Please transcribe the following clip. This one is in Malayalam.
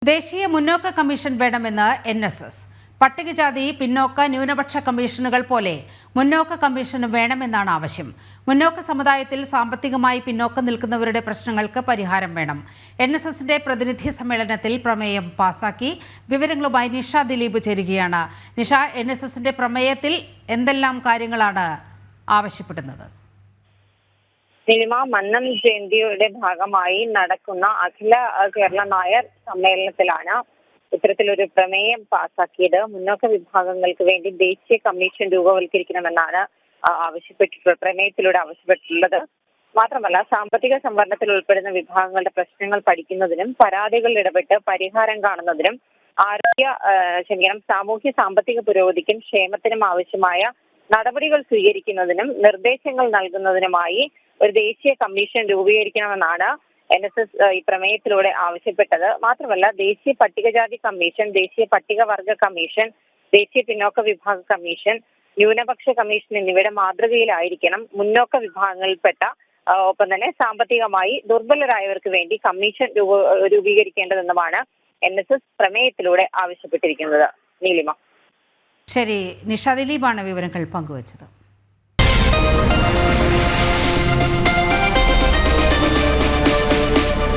ദേശീയ മുന്നോക്ക കമ്മീഷൻ വേണമെന്ന് NSS. പട്ടികജാതി പിന്നോക്ക ന്യൂനപക്ഷ കമ്മീഷനുകൾ പോലെ മുന്നോക്ക കമ്മീഷന് വേണമെന്നാണ് ആവശ്യം. മുന്നോക്ക സമുദായത്തിൽ സാമ്പത്തികമായി പിന്നോക്കം നിൽക്കുന്നവരുടെ പ്രശ്നങ്ങൾക്ക് പരിഹാരം വേണം. NSSന്റെ പ്രതിനിധി സമ്മേളനത്തിൽ പ്രമേയം പാസാക്കി. വിവരങ്ങളുമായി നിഷ ദിലീപ് ചേരുകയാണ്. നിഷ, NSSന്റെ പ്രമേയത്തിൽ എന്തെല്ലാം കാര്യങ്ങളാണ് ആവശ്യപ്പെടുന്നത്? സിനിമ മന്നം ജയന്തിയുടെ ഭാഗമായി നടക്കുന്ന അഖില കേരള നായർ സമ്മേളനത്തിലാണ് ഇത്തരത്തിലൊരു പ്രമേയം പാസാക്കിയത്. മുന്നോക്ക വിഭാഗങ്ങൾക്ക് വേണ്ടി ദേശീയ കമ്മീഷൻ രൂപവൽക്കരിക്കണമെന്നാണ് പ്രമേയത്തിലൂടെ ആവശ്യപ്പെട്ടിട്ടുള്ളത്. മാത്രമല്ല, സാമ്പത്തിക സംവരണത്തിൽ ഉൾപ്പെടുന്ന വിഭാഗങ്ങളുടെ പ്രശ്നങ്ങൾ പഠിക്കുന്നതിനും പരാതികളിൽ ഇടപെട്ട് പരിഹാരം കാണുന്നതിനും സാമൂഹ്യ സാമ്പത്തിക പുരോഗതിക്കും ക്ഷേമത്തിനും ആവശ്യമായ നടപടികൾ സ്വീകരിക്കുന്നതിനും നിർദ്ദേശങ്ങൾ നൽകുന്നതിനുമായി ഒരു ദേശീയ കമ്മീഷൻ രൂപീകരിക്കണമെന്നാണ് NSS ഈ പ്രമേയത്തിലൂടെ ആവശ്യപ്പെട്ടത്. മാത്രമല്ല, ദേശീയ പട്ടികജാതി കമ്മീഷൻ, ദേശീയ പട്ടികവർഗ കമ്മീഷൻ, ദേശീയ പിന്നോക്ക വിഭാഗ കമ്മീഷൻ, ന്യൂനപക്ഷ കമ്മീഷൻ എന്നിവയുടെ മാതൃകയിലായിരിക്കണം മുന്നോക്ക വിഭാഗങ്ങളിൽപ്പെട്ട ഒപ്പം തന്നെ സാമ്പത്തികമായി ദുർബലരായവർക്ക് വേണ്ടി കമ്മീഷൻ രൂപീകരിക്കേണ്ടതെന്നുമാണ് NSS പ്രമേയത്തിലൂടെ ആവശ്യപ്പെട്ടിരിക്കുന്നത്. നീലിമ. ശരി, നിഷ ദിലീപാണ് വിവരങ്ങൾ പങ്കുവച്ചത്.